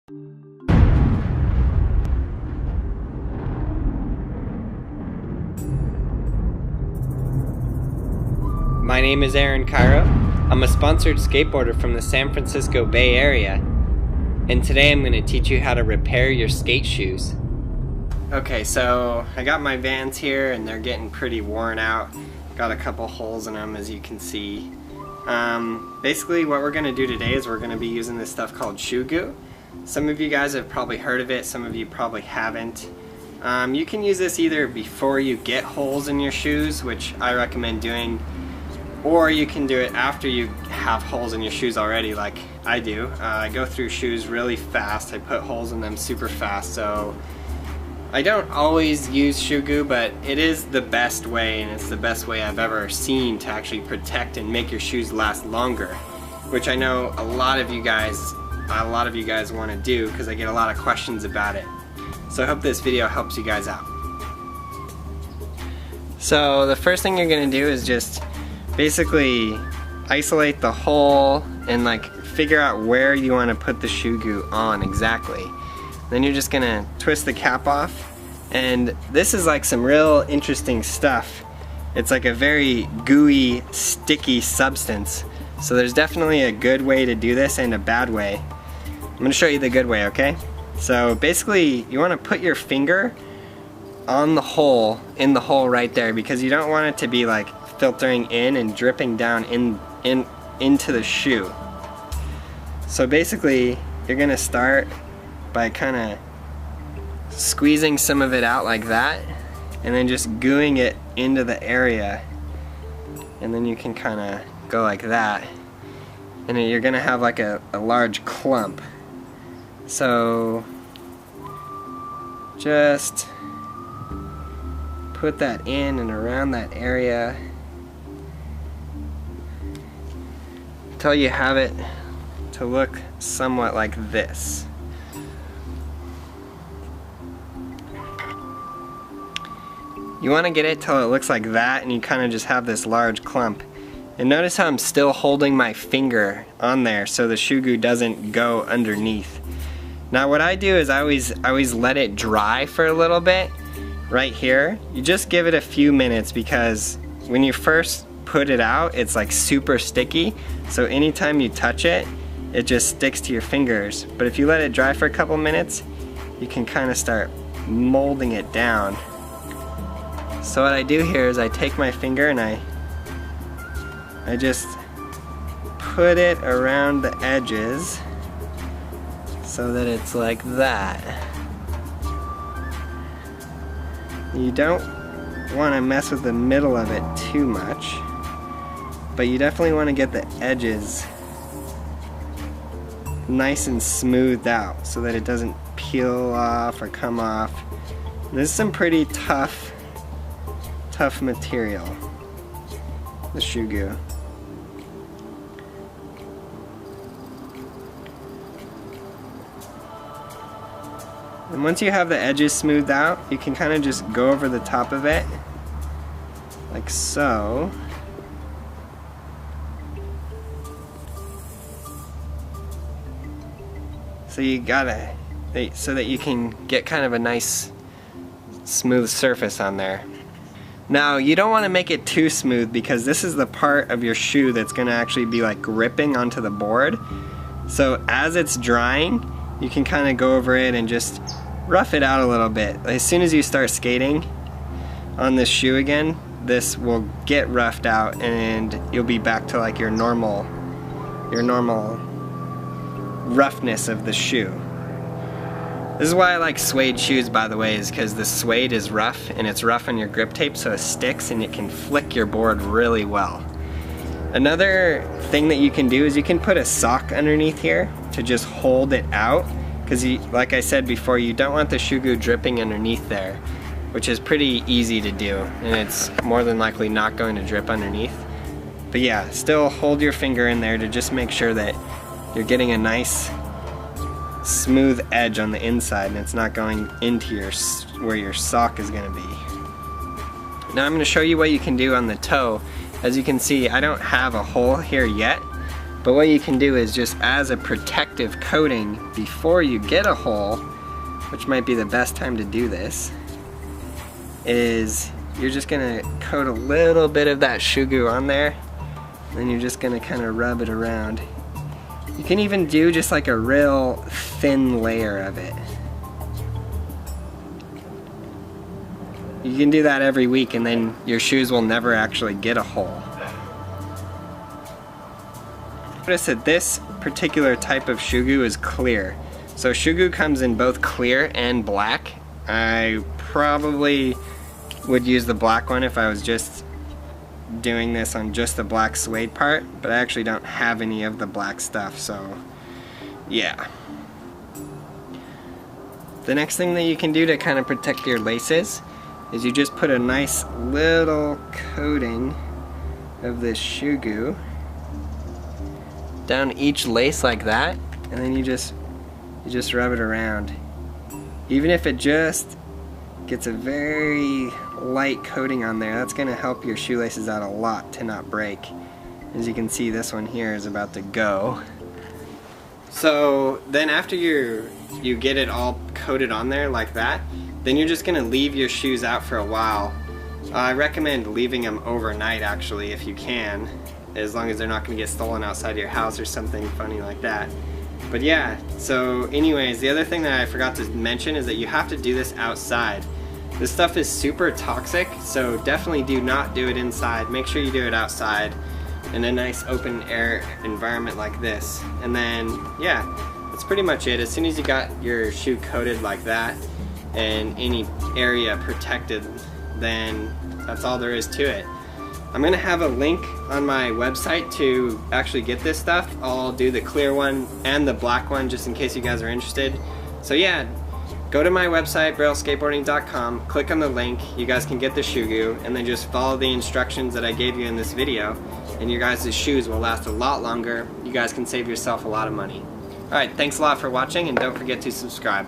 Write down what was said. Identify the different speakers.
Speaker 1: My name is Aaron Cairo. I'm a sponsored skateboarder from the San Francisco Bay Area, and today I'm going to teach you how to repair your skate shoes. Okay, so I got my Vans here and they're getting pretty worn out. Got a couple holes in them, as you can see. Basically what we're going to do today is we're going to be using this stuff called shoe goo. Some of you guys have probably heard of it, some of you probably haven't. You can use this either before you get holes in your shoes, which I recommend doing, or you can do it after you have holes in your shoes already, like I do. I go through shoes really fast. I put holes in them super fast, so I don't always use shoe goo, but it is the best way, and it's the best way I've ever seen to actually protect and make your shoes last longer, which I know a lot of you guys want to do because I get a lot of questions about it. So I hope this video helps you guys out. So the first thing you're going to do is just basically isolate the hole and like figure out where you want to put the shoe goo on exactly. Then you're just gonna twist the cap off, and this is like some real interesting stuff. It's like a very gooey, sticky substance. So there's definitely a good way to do this and a bad way. I'm gonna show you the good way, okay? So basically you wanna put your finger on the hole, in the hole right there, because you don't want it to be like filtering in and dripping down into the shoe. So basically you're gonna start by kind of squeezing some of it out like that, and then just gooing it into the area, and then you can kind of go like that, and then you're gonna have like a large clump. So just put that in and around that area until you have it to look somewhat like this. You want to get it till it looks like that, and you kind of just have this large clump. And notice how I'm still holding my finger on there so the shoe goo doesn't go underneath. Now what I do is I always let it dry for a little bit right here. You just give it a few minutes, because when you first put it out, it's like super sticky, so anytime you touch it, it just sticks to your fingers. But if you let it dry for a couple minutes, you can kind of start molding it down. So what I do here is I take my finger and I just put it around the edges so that it's like that. You don't want to mess with the middle of it too much, but you definitely want to get the edges nice and smoothed out so that it doesn't peel off or come off. This is some pretty tough material, the shoe goo. And once you have the edges smoothed out, you can kind of just go over the top of it like so. So you gotta, so that you can get kind of a nice smooth surface on there. Now you don't want to make it too smooth, because this is the part of your shoe that's going to actually be like gripping onto the board. So as it's drying, you can kind of go over it and just rough it out a little bit. As soon as you start skating on this shoe again, this will get roughed out and you'll be back to like your normal roughness of the shoe. This is why I like suede shoes, by the way, is because the suede is rough, and it's rough on your grip tape, so it sticks and it can flick your board really well. Another thing that you can do is you can put a sock underneath here to just hold it out, because like I said before, you don't want the shoe goo dripping underneath there, which is pretty easy to do, and it's more than likely not going to drip underneath. But yeah, still hold your finger in there to just make sure that you're getting a nice smooth edge on the inside and it's not going into where your sock is going to be. Now I'm going to show you what you can do on the toe. As you can see, I don't have a hole here yet, But what you can do is just as a protective coating before you get a hole, which might be the best time to do this, is you're just gonna coat a little bit of that shoe goo on there, and then you're just gonna kind of rub it around. You can even do just like a real thin layer of it. You can do that every week and then your shoes will never actually get a hole. Notice that this particular type of shoe goo is clear. So shoe goo comes in both clear and black. I probably would use the black one if I was just doing this on just the black suede part, but I actually don't have any of the black stuff, so yeah. The next thing that you can do to kind of protect your laces is you just put a nice little coating of this shoe goo down each lace like that, and then you just rub it around. Even if it just gets a very light coating on there, that's gonna help your shoelaces out a lot to not break. As you can see, this one here is about to go. So then after you get it all coated on there like that, then you're just gonna leave your shoes out for a while. I recommend leaving them overnight actually if you can, as long as they're not gonna get stolen outside your house or something funny like that. But yeah, so anyways, the other thing that I forgot to mention is that you have to do this outside. This stuff is super toxic, so definitely do not do it inside. Make sure you do it outside in a nice open air environment like this. And then, yeah, that's pretty much it. As soon as you got your shoe coated like that and any area protected, then that's all there is to it. I'm gonna have a link on my website to actually get this stuff. I'll do the clear one and the black one just in case you guys are interested. So yeah, go to my website, brailleskateboarding.com, click on the link, you guys can get the shoe goo, and then just follow the instructions that I gave you in this video, and your guys' shoes will last a lot longer. You guys can save yourself a lot of money. Alright, thanks a lot for watching, and don't forget to subscribe.